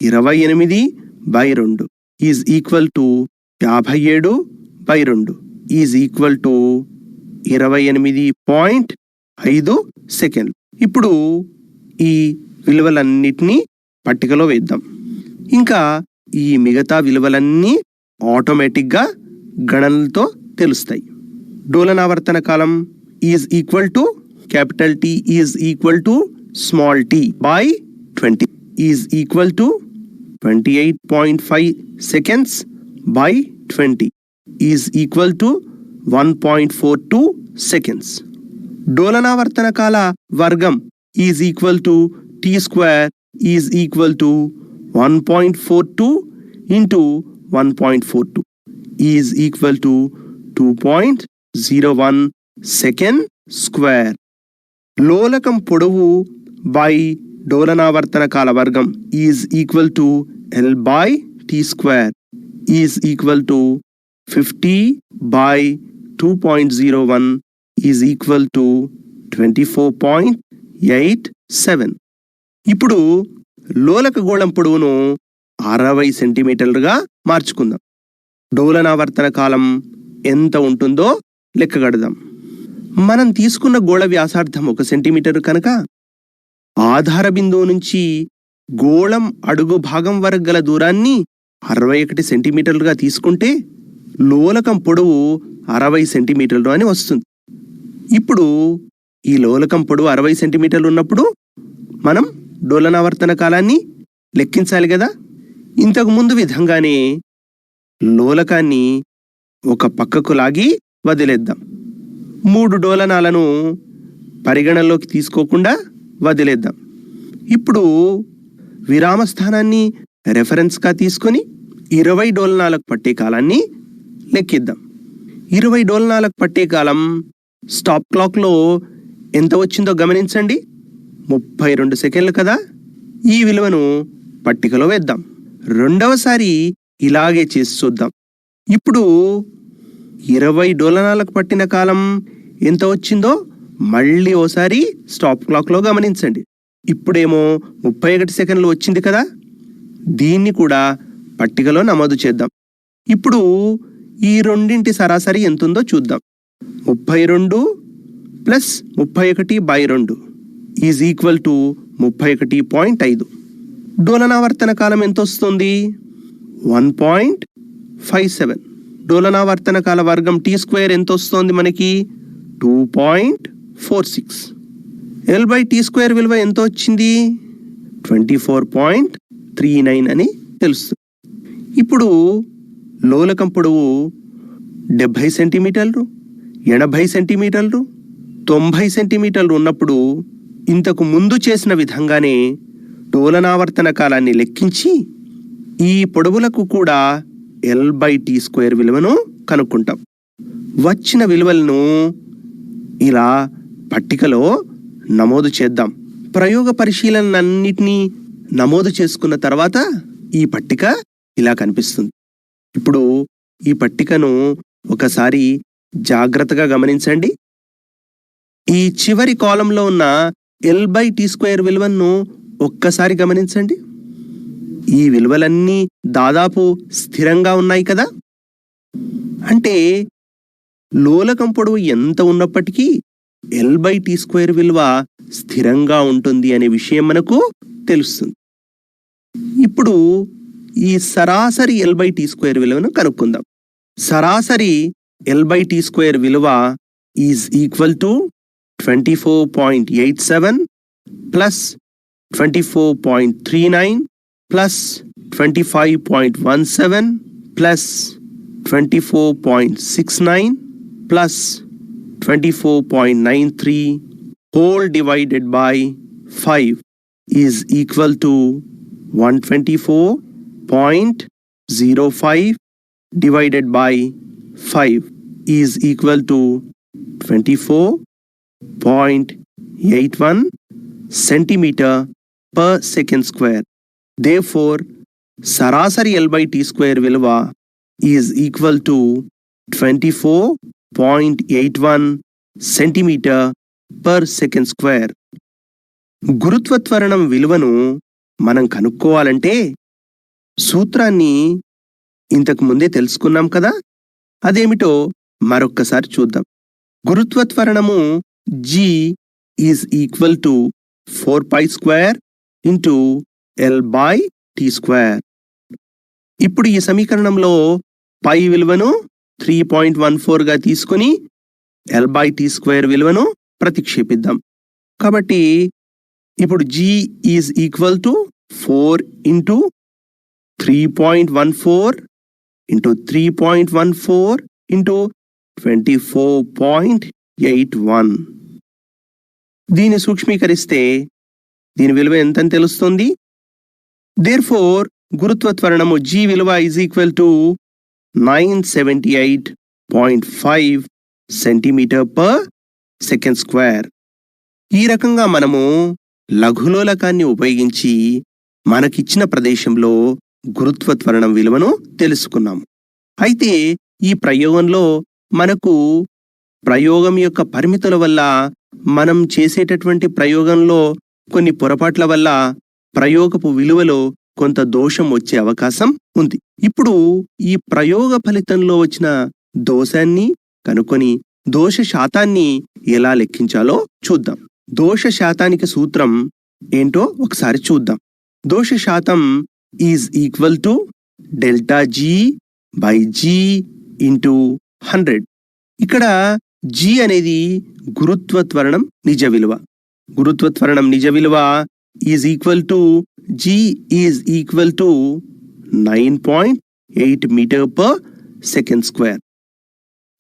28/2 is equal to 57/2 is equal to 28.5 సెకండ్లు. ఇప్పుడు ఈ విలువలన్నిటినీ పట్టికలో వేద్దాం. ఇంకా ఈ మిగతా విలువలన్నీ ఆటోమేటిక్గా గణనలతో తెలుస్తాయి. డోలనావర్తన కాలం is equal to capital T is equal to small t by 20 is equal to 28.5 seconds by 20 is equal to 1.42 seconds. డోలనావర్తన కాల వర్గం is equal to t square is equal to 1.42 into 1.42 is equal to 2.01 second square. లోలకం పొడవు by డోలనావర్తన కాల వర్గం is equal to L by t square is equal to 50/2.01 is equal to 24.87. ఇప్పుడు లోలక గోళం పొడవును 60 సెంటీమీటర్లుగా మార్చుకుందాం. డోలనావర్తన కాలం ఎంత ఉంటుందో లెక్కగడదాం. మనం తీసుకున్న గోళ వ్యాసార్థం 1 సెంటీమీటర్ కనుక ఆధార బిందువు నుంచి గోళం అడుగు భాగం వరకు గల దూరాన్ని 61 సెంటీమీటర్లుగా తీసుకుంటే లోలకం పొడవు 60 సెంటీమీటర్లు అని వస్తుంది. ఇప్పుడు ఈ లోలకం పొడవు 60 సెంటీమీటర్లు ఉన్నప్పుడు మనం డోలనావర్తన కాలాన్ని లెక్కించాలి కదా. ఇంతకు ముందు విధంగానే లోలకాన్ని ఒక పక్కకు లాగి వదిలేద్దాం. 3 డోలనాలను పరిగణలోకి తీసుకోకుండా వదిలేద్దాం. ఇప్పుడు విరామ స్థానాన్ని రెఫరెన్స్గా తీసుకొని 20 డోలనాలకు పట్టే కాలాన్ని లెక్కిద్దాం. 20 డోలనాలకు పట్టే కాలం స్టాప్ క్లాక్లో ఎంత వచ్చిందో గమనించండి. 32 సెకండ్లు కదా. ఈ విలువను పట్టికలో వేద్దాం. రెండవసారి ఇలాగే చేసి చూద్దాం. ఇప్పుడు 20 డోలనాలకు పట్టిన కాలం ఎంత వచ్చిందో మళ్ళీ ఓసారి స్టాప్ క్లాక్లో గమనించండి. ఇప్పుడేమో 31 సెకండ్లు వచ్చింది కదా. దీన్ని కూడా పట్టికలో నమోదు చేద్దాం. ఇప్పుడు ఈ రెండింటి సరాసరి ఎంతుందో చూద్దాం. 32 ప్లస్ 31/2 ఈజ్ ఈక్వల్ టు 31.5. డోలనావర్తన కాలం ఎంత వస్తుంది? 1.57. డోలనావర్తన కాల వర్గం t స్క్వేర్ ఎంత వస్తుంది మనకి? 2.46. L బై t స్క్వేర్ విలువ ఎంత వచ్చింది? 24.39 అని తెలుస్తుంది. ఇప్పుడు లోలకం పొడవు 70 సెంటీమీటర్లు, 80 సెంటీమీటర్లు, 90 సెంటీమీటర్లు ఉన్నప్పుడు ఇంతకు ముందు చేసిన విధంగానే డోలనావర్తన కాలాన్ని లెక్కించి ఈ పొడవులకు కూడా L బై t స్క్వేర్ విలువను కనుక్కుంటాం. వచ్చిన విలువలను ఇలా పట్టికలో నమోదు చేద్దాం. ప్రయోగ పరిశీలనలన్నిటినీ నమోదు చేసుకున్న తర్వాత ఈ పట్టిక ఇలా కనిపిస్తుంది. ఇప్పుడు ఈ పట్టికను ఒకసారి జాగ్రత్తగా గమనించండి. ఈ చివరి కాలంలో ఉన్న L బై t స్క్వేర్ విలువను ఒక్కసారి గమనించండి. ఈ విలువలన్నీ దాదాపు స్థిరంగా ఉన్నాయి కదా. అంటే లోలకం పొడవు ఎంత ఉన్నప్పటికీ L బై t స్క్వేర్ విలువ స్థిరంగా ఉంటుంది అనే విషయం మనకు తెలుస్తుంది. ఇప్పుడు ఈ సరాసరి L బై t స్క్వేర్ విలువను కనుక్కుందాం. సరాసరి L బై t స్క్వేర్ విలువ is equal to 24.87 plus 24.39 plus 25.17 plus 24.69 plus 24.93 whole divided by 5 is equal to 124.05 divided by 5 is equal to 24.81 centimeter per second square. Therefore, sarasari L by t square viluva is equal to 24.81 centimetre per second square. గురుత్వ త్వరణం విలువను మనం కనుక్కోవాలంటే సూత్రాన్ని ఇంతకు ముందే తెలుసుకున్నాం కదా, అదేమిటో మరొక్కసారి చూద్దాం. గురుత్వ త్వరణము G is equal to 4π square into L/t square. ఇప్పుడు ఈ సమీకరణంలో పై విలువను 3.14గా తీసుకుని L/t స్క్వేర్ విలువను ప్రతిక్షేపిద్దాం. కాబట్టి ఇప్పుడు G is equal to 4 into 3.14 into 3.14 into 24.81. దీన్ని సూక్ష్మీకరిస్తే దీని విలువ ఎంతని తెలుస్తుంది. దేర్ఫోర్ గురుత్వ త్వరణము G విలువ is equal to 978.5 centimetre per second square. ఈ రకంగా మనము లఘులోలకాన్ని ఉపయోగించి మనకిచ్చిన ప్రదేశంలో గురుత్వ త్వరణం విలువను తెలుసుకున్నాము. అయితే ఈ ప్రయోగంలో మనకు ప్రయోగం యొక్క పరిమితుల వల్ల, మనం చేసేటటువంటి ప్రయోగంలో కొన్ని పొరపాట్ల వల్ల ప్రయోగపు విలువలో కొంత దోషం వచ్చే అవకాశం ఉంది. ఇప్పుడు ఈ ప్రయోగ ఫలితంలో వచ్చిన దోషాన్ని కనుక్కొని దోష శాతాన్ని ఎలా లెక్కించాలో చూద్దాం. దోష శాతానికి సూత్రం ఏంటో ఒకసారి చూద్దాం. దోష శాతం is equal to ΔG/G into 100. ఇక్కడ G అనేది గురుత్వ త్వరణం నిజ విలువ. గురుత్వ త్వరణం నిజ విలువ is equal to G is equal to 9.8 metre per second square.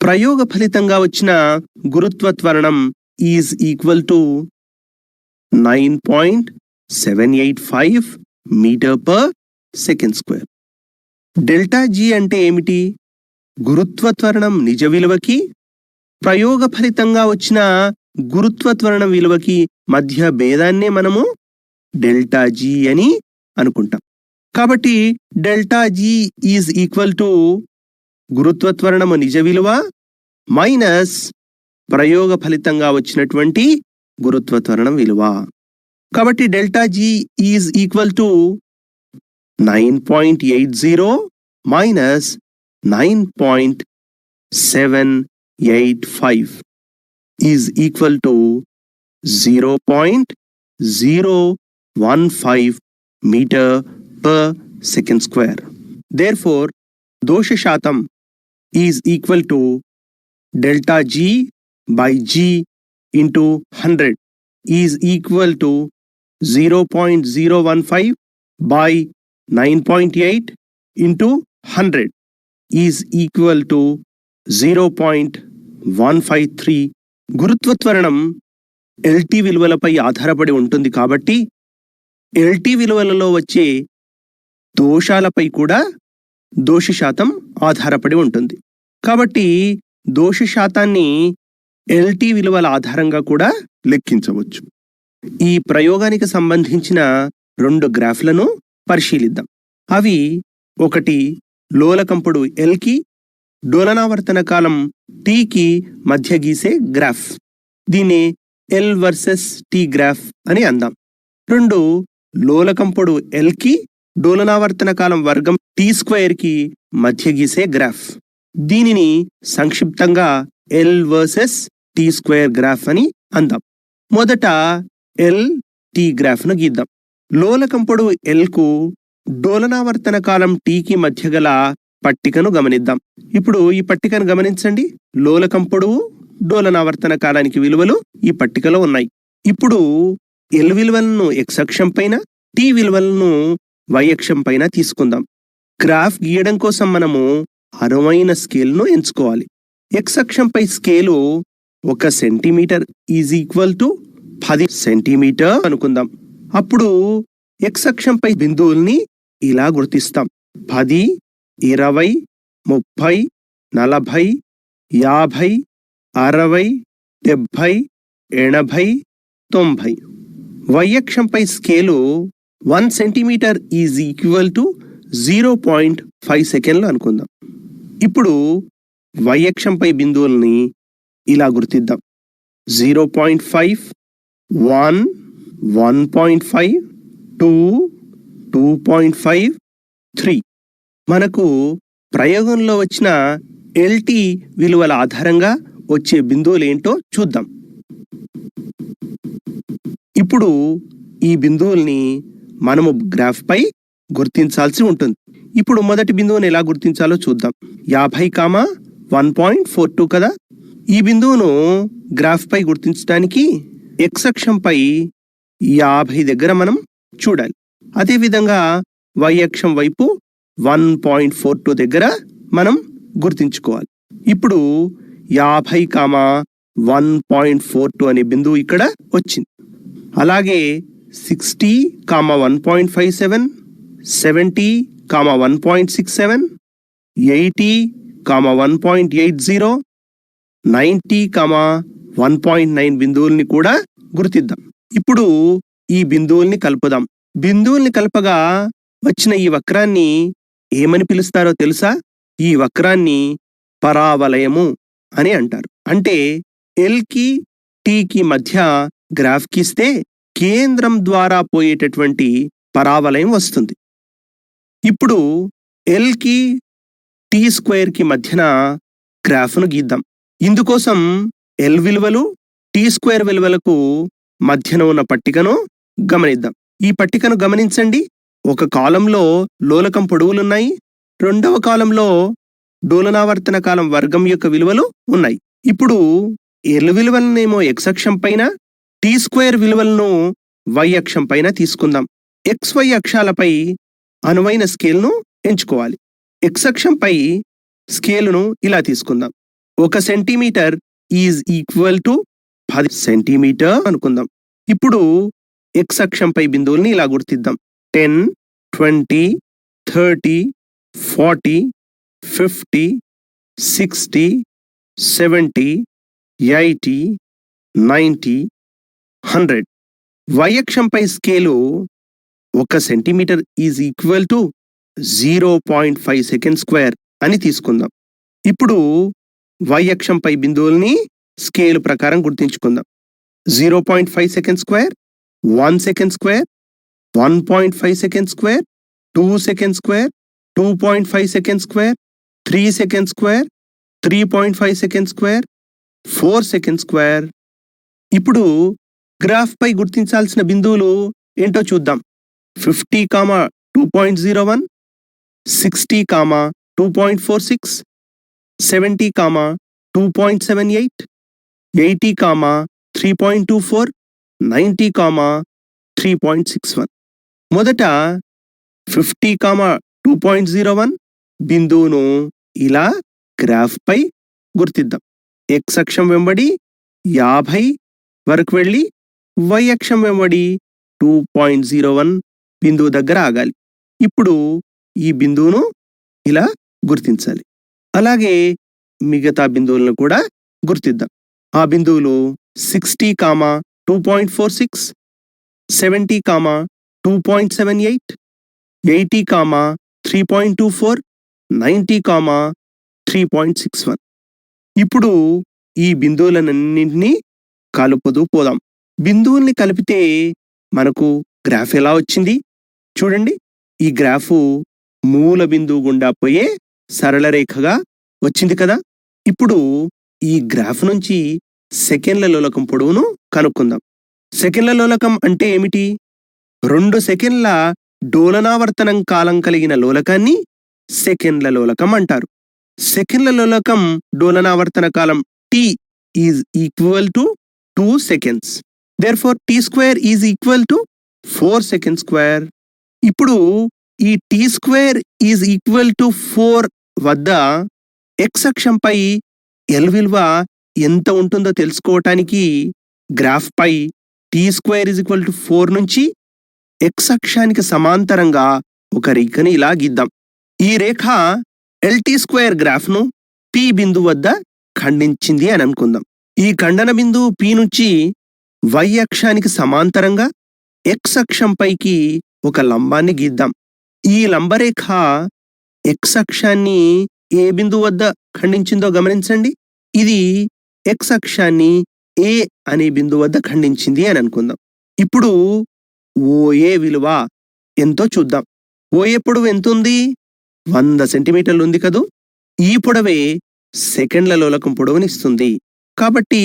ప్రయోగ ఫలితంగా వచ్చిన గురుత్వ త్వరణం is equal to 9.785 metre per second square. ΔG అంటే ఏమిటి? గురుత్వ త్వరణం నిజ విలువకి ప్రయోగ ఫలితంగా వచ్చిన గురుత్వ త్వరణం విలువకి మధ్య భేదాన్నే మనము ΔG అని అనుకుంటాం. కాబట్టి ΔG ఈజ్ ఈక్వల్ టు గురుత్వ త్వరణము నిజ విలువ మైనస్ ప్రయోగ ఫలితంగా వచ్చినటువంటి గురుత్వ త్వరణం విలువ. కాబట్టి ΔG is equal to 9.80 minus 9.785 is equal to 0.015 metre per second square. Therefore దోష శాతం is equal to ΔG/G into 100 is equal to 0.015 by 9.8 into 100 is equal to 0.153. గురుత్వ త్వరణం LT విలువలపై ఆధారపడి ఉంటుంది కాబట్టి LT విలువలలో వచ్చే దోషాలపై కూడా దోష శాతం ఆధారపడి ఉంటుంది. కాబట్టి దోష శాతాన్ని LT విలువల ఆధారంగా కూడా లెక్కించవచ్చు. ఈ ప్రయోగానికి సంబంధించిన 2 గ్రాఫ్లను పరిశీలిద్దాం. అవి ఒకటి లోలకంపుడు Lకి డోలనావర్తన కాలం Tకి మధ్య గీసే గ్రాఫ్, దీన్ని L వర్సెస్ T గ్రాఫ్ అని అందాం. 2 లోలకంపుడు Lకి డోలనావర్తన కాలం వర్గం T² మధ్య గీసే గ్రాఫ్, దీనిని సంక్షిప్తంగా L వర్సెస్ T² గ్రాఫ్ అని అందాం. మొదట LT గ్రాఫ్ను గీద్దాం. లోలకంపుడు Lకు డోలనావర్తన కాలం Tకి మధ్య గల పట్టికను గమనిద్దాం. ఇప్పుడు ఈ పట్టికను గమనించండి. లోలకంపుడు డోలనావర్తన కాలానికి విలువలు ఈ పట్టికలో ఉన్నాయి. ఇప్పుడు L విలువలను x అక్షం పైన, T విలువలను y అక్షం పైన తీసుకుందాం. గ్రాఫ్ గీయడం కోసం మనము అనువైన స్కేల్ను ఎంచుకోవాలి. x అక్షంపై scale 1 centimetre is equal to 10 centimetre అనుకుందాం. అప్పుడు x అక్షంపై బిందువుల్ని ఇలా గుర్తిస్తాం: 10, 20, 30, 40, 50, 60, 70, 80, 90. y అక్షంపై scale 1 centimetre is equal to 0.5 సెకండ్లు అనుకుందాం. ఇప్పుడు y అక్షంపై బిందువుల్ని ఇలా గుర్తిద్దాం. 0.5, 1, 1.5, 2, 2.5, 3. మనకు ప్రయోగంలో వచ్చిన ఎల్టీ విలువల ఆధారంగా వచ్చే బిందువులు ఏంటో చూద్దాం. ఇప్పుడు ఈ బిందువుల్ని మనము గ్రాఫ్పై గుర్తించాల్సి ఉంటుంది. ఇప్పుడు మొదటి బిందువుని ఎలా గుర్తించాలో చూద్దాం. 50, 1.42 కదా. ఈ బిందువును గ్రాఫ్పై గుర్తించడానికి x అక్షంపై 50 దగ్గర మనం చూడాలి. అదేవిధంగా y అక్షం వైపు 1.42 దగ్గర మనం గుర్తించుకోవాలి. ఇప్పుడు 50, 1.42 అనే బిందువు ఇక్కడ వచ్చింది. అలాగే 60, 1.57, 70, 1.67, 80, 1.80, 90, 1.9 బిందువుల్ని కూడా గుర్తిద్దాం. ఇప్పుడు ఈ బిందువుల్ని కలుపుదాం. బిందువుల్ని కలపగా వచ్చిన ఈ వక్రాన్ని ఏమని పిలుస్తారో తెలుసా? ఈ వక్రాన్ని పరావలయము అని అంటారు. అంటే ఎల్కి టీకి మధ్య గ్రాఫ్ గీస్తే కేంద్రం ద్వారా పోయేటటువంటి పరావలయం వస్తుంది. ఇప్పుడు ఎల్కి టీ స్క్వేర్కి మధ్యన గ్రాఫ్ను గీద్దాం. ఇందుకోసం ఎల్ విలువలు టీ స్క్వేర్ విలువలకు మధ్యన ఉన్న పట్టికను గమనిద్దాం. ఈ పట్టికను గమనించండి. ఒక కాలంలో లోలకం పొడవులున్నాయి, రెండవ కాలంలో డోలనావర్తన కాలం వర్గం యొక్క విలువలు ఉన్నాయి. ఇప్పుడు ఎల్ విలువలనేమో x అక్షం పైన, టీ స్క్వేర్ విలువలను y అక్షం పైన తీసుకుందాం. XY అక్షాలపై అనువైన స్కేల్ను ఎంచుకోవాలి. x అక్షంపై స్కేలును ఇలా తీసుకుందాం. 1 centimetre is equal to 10 centimetre అనుకుందాం. ఇప్పుడు x అక్షంపై బిందువుల్ని ఇలా గుర్తిద్దాం. 10, 20, 30, 40, 50, 60, 70, 80, 90, 100. y అక్షంపై scale 1 centimetre is equal to 0.5 second square అని తీసుకుందాం. ఇప్పుడు y అక్షంపై బిందువుల్ని స్కేలు ప్రకారం గుర్తించుకుందాం. 0.5 second square, 1 second square, 1.5 second square, 2 second square, 2.5 second square, 3 second square, 3.5 second square, 4 second square. ఇప్పుడు గ్రాఫ్ పై గుర్తించాల్సిన బిందువులు ఏంటో చూద్దాం. 50, 2.01, 60, 2.46, 70, 2.78, 80, 3.24, 90, 3.61. మొదట 50, 2.01 బిందువును ఇలా గ్రాఫ్ పై గుర్తిద్దాం. x అక్షం వెంబడి 50 వరకు వెళ్ళి y అక్షం వెంబడి 2.01 బిందువు దగ్గర ఆగాలి. ఇప్పుడు ఈ బిందువును ఇలా గుర్తించాలి. అలాగే మిగతా బిందువులను కూడా గుర్తిద్దాం. ఆ బిందువులు 60, 2.46, 70, 2.78, 80, 3.24, 90, 3.61. ఇప్పుడు ఈ బిందువులన్నింటినీ కలుపుతూ పోదాం. బిందువుల్ని కలిపితే మనకు గ్రాఫ్ ఎలా వచ్చింది చూడండి. ఈ గ్రాఫు మూల బిందువు గుండా పోయే సరళ రేఖగా వచ్చింది కదా. ఇప్పుడు ఈ గ్రాఫ్ నుంచి సెకండ్ల లోలకం పొడవును కనుక్కుందాం. సెకండ్ల లోలకం అంటే ఏమిటి? 2 సెకండ్ల డోలనావర్తనం కాలం కలిగిన లోలకాన్ని సెకండ్ల లోలకం అంటారు. సెకండ్ల లోలకం డోలనావర్తన కాలం t is equal to 2 seconds. Therefore t square is equal to 4 second square. ఇప్పుడు ఈ t square is equal to 4 వద్ద x అక్షంపై l విలువ ఎంత ఉంటుందో తెలుసుకోవటానికి గ్రాఫ్ పై t square is equal to 4 నుంచి x అక్షానికి సమాంతరంగా ఒక రేఖని ఇలా గీద్దాం. ఈ రేఖ lt స్క్వేర్ గ్రాఫ్ను p బిందువు వద్ద ఖండించింది అని అనుకుందాం. ఈ ఖండన బిందువు p నుంచి y అక్షానికి సమాంతరంగా x అక్షంపైకి ఒక లంబాన్ని గీద్దాం. ఈ లంబరేఖ x అక్షాన్ని ఏ బిందువు వద్ద ఖండించిందో గమనించండి. ఇది x అక్షాన్ని A అనే బిందువు వద్ద ఖండించింది అని అనుకుందాం. ఇప్పుడు OA విలువ ఎంతో చూద్దాం. OA పొడవు ఎంతుంది? 100 సెంటీమీటర్లు ఉంది కదూ. ఈ పొడవే సెకండ్ల లోలకం పొడవునిస్తుంది. కాబట్టి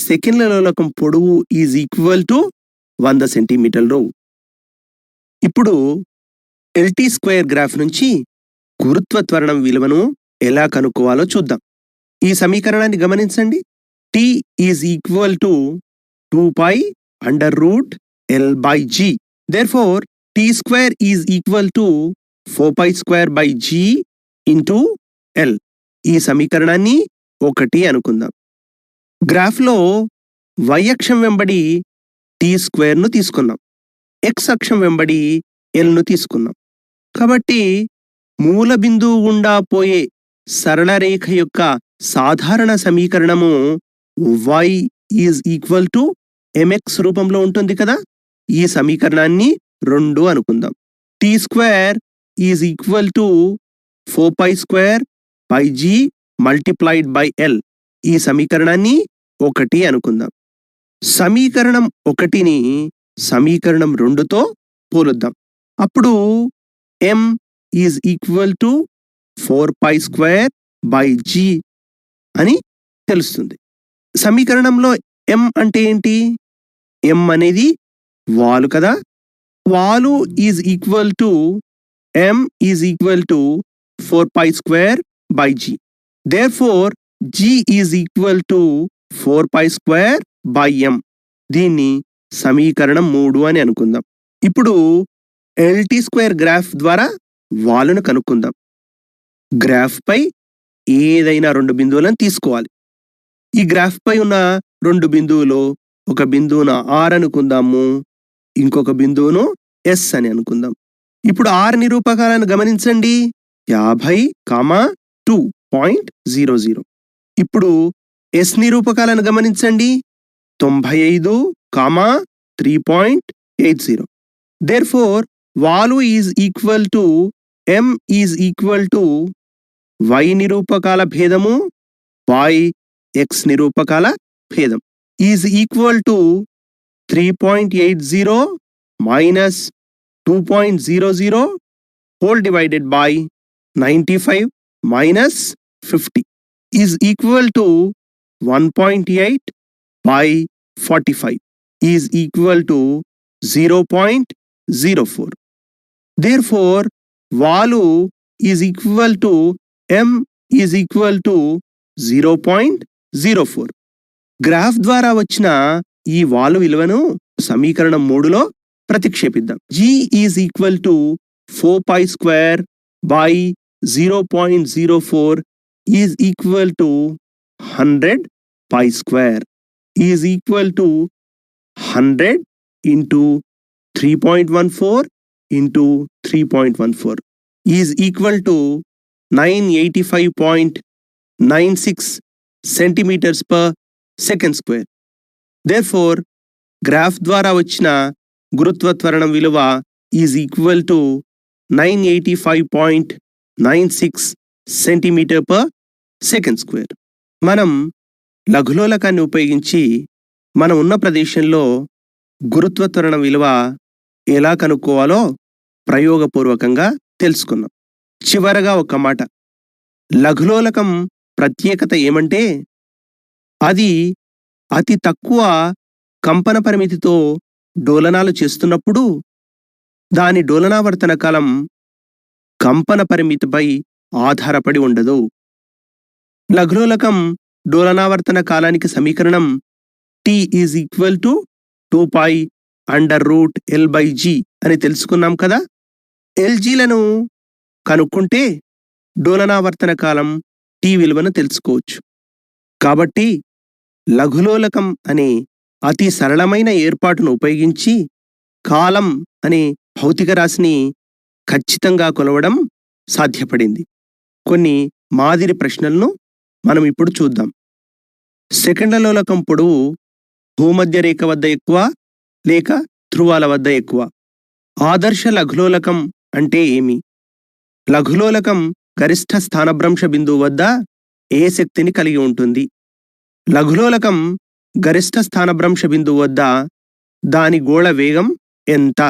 సెకండ్ల లోలకం పొడవు ఈజ్ ఈక్వల్ టు 100 సెంటీమీటర్లు. ఇప్పుడు LT స్క్వేర్ గ్రాఫ్ నుంచి గురుత్వ త్వరణం విలువను ఎలా కనుక్కోవాలో చూద్దాం. ఈ సమీకరణాన్ని గమనించండి. T is equal to 2π√L/g. Therefore, T square is equal to 4π²/g into L. ఈ సమీకరణాన్ని 1 అనుకుందాం. గ్రాఫ్లో y అక్షం వెంబడి T స్క్వేర్ను తీసుకున్నాం, x అక్షం వెంబడి Lను తీసుకున్నాం. కాబట్టి మూల బిందువు గుండా పోయే సరళ రేఖ యొక్క సాధారణ సమీకరణము y is equal to mx రూపంలో ఉంటుంది కదా. ఈ సమీకరణాన్ని 2 అనుకుందాం. T square is equal to 4π²/g multiplied by L. ఈ సమీకరణాన్ని 1 అనుకుందాం. సమీకరణం 1ని సమీకరణం 2తో పోలుద్దాం. అప్పుడు m is equal to 4π²/g అని తెలుస్తుంది. సమీకరణంలో m అంటే ఏంటి? m అనేది వాలు కదా. వాలు is equal to m is equal to 4π²/g. Therefore, g is equal to 4π²/m. దీన్ని సమీకరణం 3 అని అనుకుందాం. ఇప్పుడు LT స్క్వేర్ గ్రాఫ్ ద్వారా వాలును కనుక్కుందాం. గ్రాఫ్పై ఏదైనా 2 బిందువులను తీసుకోవాలి. ఈ గ్రాఫ్పై ఉన్న 2 బిందువులో ఒక బిందువును R అనుకుందాము, ఇంకొక బిందువును S అని అనుకుందాం. ఇప్పుడు R నిరూపకాలను గమనించండి. 50,2.00. ఇప్పుడు S నిరూపకాలను గమనించండి. 95,3.80. Therefore, వాలు is equal to m is equal to y నిరూపకాల భేదము y x నిరూపకాల భేదం is equal to 3.80 minus 2.00 whole divided by 95 minus 50 is equal to 1.8 by 45 is equal to 0.04. Therefore, వాలు is equal to m is equal to 0.04. Graph ద్వారా వచ్చిన ఈ వాలు విలువను సమీకరణం 3లో ప్రతిక్షేపిద్దాం. g is equal to 4π²/0.04 is equal to 100π² is equal to 100 into 3.14 into 3.14 is equal to 985.96 centimetres per second square. Therefore, graph ద్వారా వచ్చిన గురుత్వ త్వరణం విలువ is equal to 985.96 centimetre per second square. మనం లఘులోలకాన్ని ఉపయోగించి మనం ఉన్న ప్రదేశంలో గురుత్వ త్వరణం విలువ ఎలా కనుక్కోవాలో ప్రయోగపూర్వకంగా తెలుసుకున్నాం. చివరగా ఒక మాట, లఘులోలకం ప్రత్యేకత ఏమంటే అది అతి తక్కువ కంపన పరిమితితో డోలనాలు చేస్తున్నప్పుడు దాని డోలనావర్తన కాలం కంపన పరిమితిపై ఆధారపడి ఉండదు. లఘులోలకం డోలనావర్తన కాలానికి సమీకరణం T is equal to 2π√L/g అని తెలుసుకున్నాం కదా. LGలను కనుక్కుంటే డోలనావర్తన కాలం T విలువను తెలుసుకోవచ్చు. కాబట్టి లఘులోలకం అనే అతి సరళమైన ఏర్పాటును ఉపయోగించి కాలం అనే భౌతిక రాశిని ఖచ్చితంగా కొలవడం సాధ్యపడింది. కొన్ని మాదిరి ప్రశ్నలను మనం ఇప్పుడు చూద్దాం. సెకండ్ల లోలకం పొడవు భూమధ్య రేఖ వద్ద ఎక్కువ లేక ధ్రువాల వద్ద ఎక్కువ? ఆదర్శ లఘులోలకం అంటే ఏమి? లఘులోలకం గరిష్ట స్థానభ్రంశ బిందువు వద్ద ఏ శక్తిని కలిగి ఉంటుంది? లఘులోలకం గరిష్ట స్థానభ్రంశ బిందువు వద్ద దాని గోళ వేగం ఎంత?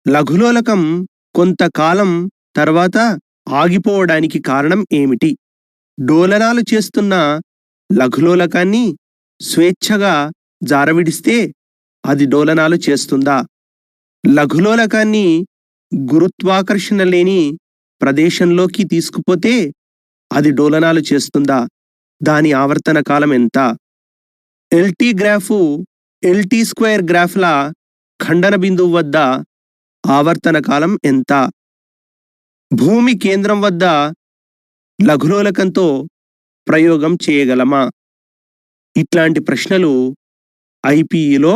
లఘులోలకం కొంతకాలం తర్వాత ఆగిపోవడానికి కారణం ఏమిటి? డోలనాలు చేస్తున్న లఘులోలకాన్ని స్వేచ్ఛగా జారవిడిస్తే అది డోలనాలు చేస్తుందా? లఘులోలకాన్ని గురుత్వాకర్షణ లేని ప్రదేశంలోకి తీసుకుపోతే అది డోలనాలు చేస్తుందా? దాని ఆవర్తన కాలం ఎంత? ఎల్టీ గ్రాఫు ఎల్టీ స్క్వేర్ గ్రాఫ్ల ఖండన బిందువు వద్ద ఆవర్తన కాలం ఎంత? భూమి కేంద్రం వద్ద లఘులోలకంతో ప్రయోగం చేయగలమా? ఇట్లాంటి ప్రశ్నలు ఐపీఈలో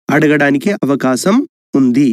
అడగడానికి అవకాశం ఉంది.